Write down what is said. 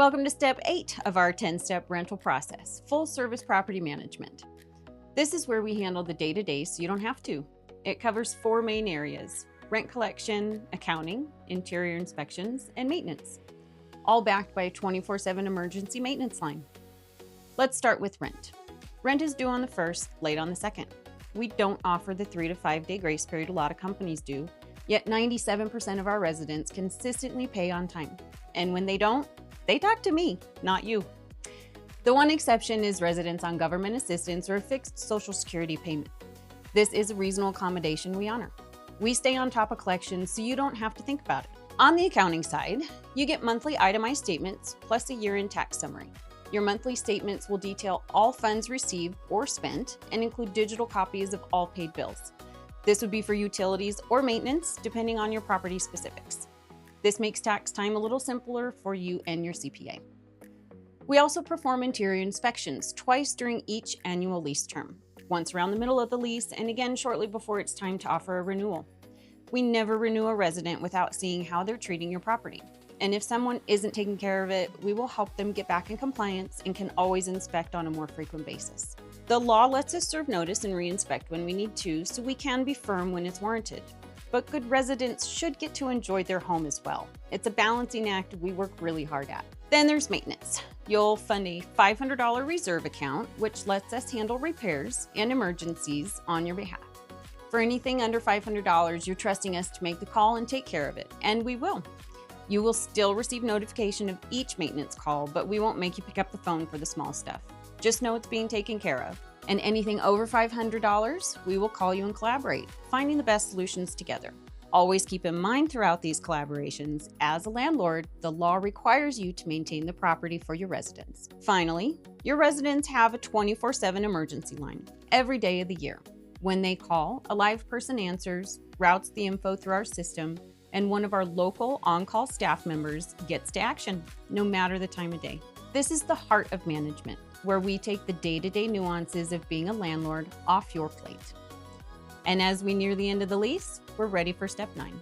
Welcome to step 8 of our 10-step rental process, full service property management. This is where we handle the day-to-day so you don't have to. It covers 4 main areas: rent collection, accounting, interior inspections, and maintenance, all backed by a 24/7 emergency maintenance line. Let's start with rent. Rent is due on the 1st, late on the 2nd. We don't offer the 3 to 5 day grace period a lot of companies do, yet 97% of our residents consistently pay on time. And when they don't, they talk to me, not you. The one exception is residents on government assistance or a fixed Social Security payment. This is a reasonable accommodation we honor. We stay on top of collections so you don't have to think about it. On the accounting side, you get monthly itemized statements plus a year-end tax summary. Your monthly statements will detail all funds received or spent and include digital copies of all paid bills. This would be for utilities or maintenance, depending on your property specifics. This makes tax time a little simpler for you and your CPA. We also perform interior inspections twice during each annual lease term, once around the middle of the lease and again shortly before it's time to offer a renewal. We never renew a resident without seeing how they're treating your property. And if someone isn't taking care of it, we will help them get back in compliance and can always inspect on a more frequent basis. The law lets us serve notice and re-inspect when we need to, so we can be firm when it's warranted. But good residents should get to enjoy their home as well. It's a balancing act we work really hard at. Then there's maintenance. You'll fund a $500 reserve account, which lets us handle repairs and emergencies on your behalf. For anything under $500, you're trusting us to make the call and take care of it, and we will. You will still receive notification of each maintenance call, but we won't make you pick up the phone for the small stuff. Just know it's being taken care of. And anything over $500, we will call you and collaborate, finding the best solutions together. Always keep in mind throughout these collaborations, as a landlord, the law requires you to maintain the property for your residents. Finally, your residents have a 24/7 emergency line every day of the year. When they call, a live person answers, routes the info through our system, and one of our local on-call staff members gets to action, no matter the time of day. This is the heart of management, where we take the day-to-day nuances of being a landlord off your plate. And as we near the end of the lease, we're ready for step 9.